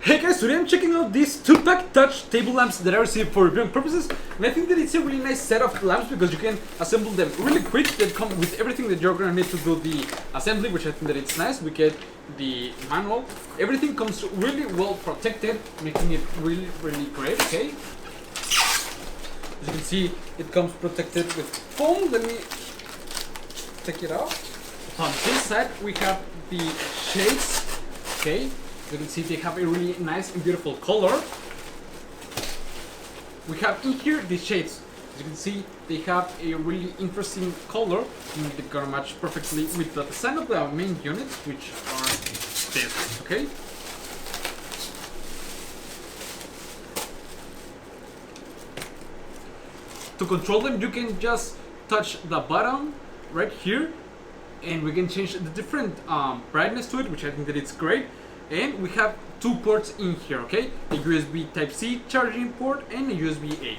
Hey guys, today I'm checking out these 2-pack touch table lamps that I received for reviewing purposes, and I think that it's a really nice set of lamps because you can assemble them really quick. They come with everything that you're gonna need to do the assembly, which I think that it's nice. We get the manual. Everything comes really well protected, making it really great, okay? As you can see, it comes protected with foam. Let me take it out. On this side, we have the shades, okay? You can see they have a really nice and beautiful color. We have in here the shades. As you can see, they have a really interesting color, and they're gonna match perfectly with the design of the main units, which are this, okay? To control them, you can just touch the button right here, and we can change the different brightness to it, which I think that it's great. And we have two ports in here, okay? A USB Type-C charging port and a USB-A.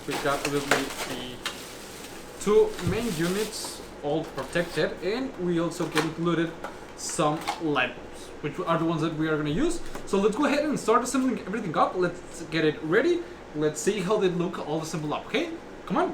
We got obviously the two main units all protected, and we also get included some light bulbs, which are the ones that we are going to use. So let's go ahead and start assembling everything up. Let's get it ready. Let's see how they look all assembled up, okay? Come on.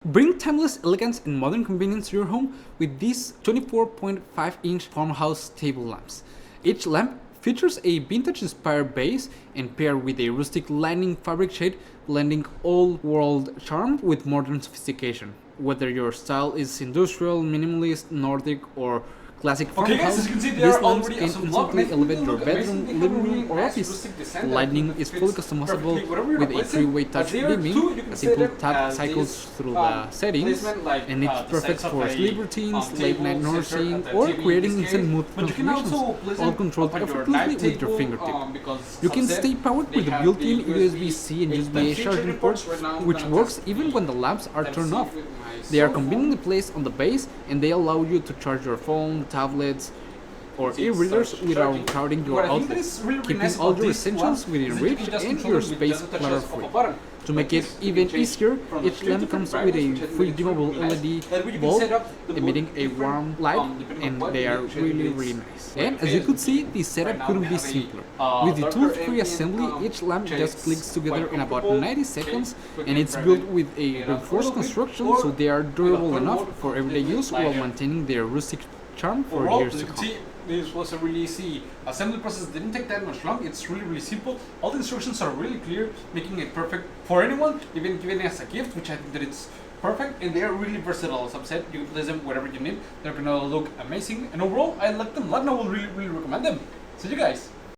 Bring timeless elegance and modern convenience to your home with these 24.5-inch farmhouse table lamps. Each lamp features a vintage-inspired base and paired with a rustic lining fabric shade, blending old-world charm with modern sophistication. Whether your style is industrial, minimalist, Nordic, or classic farmhouse, these lamps can instantly elevate your bedroom, living room, or office. The lighting is fully customizable with a three-way touch dimming. A simple tap cycles through the settings, and it's perfect for sleep routines, late-night nursing, or creating instant mood transformations, all controlled effortlessly with your fingertip. You can stay powered with a built-in USB-C and USB-A charging port, which works even when the lamps are turned off. They are conveniently placed on the base, and they allow you to charge your phone, tablets, or e-readers without crowding your outlet, keeping all your essentials within reach and your space clutter-free. To make it even easier, each lamp comes with a free dimmable LED bulb emitting a warm light, and they are really nice. And as you could see, the setup couldn't be simpler. With the tool-free assembly, each lamp just clicks together in about 90 seconds, and it's built with a reinforced construction, so they are durable enough for everyday use while maintaining their rustic charm for years to come. This was a really easy assembly process. It didn't take that much long. It's really simple. All the instructions are really clear, making it perfect for anyone, even given as a gift, which I think that it's perfect. And they are really versatile. As I've said, you can place them wherever you need. They're gonna look amazing. And overall, I like them a lot, and I will really recommend them. See you guys.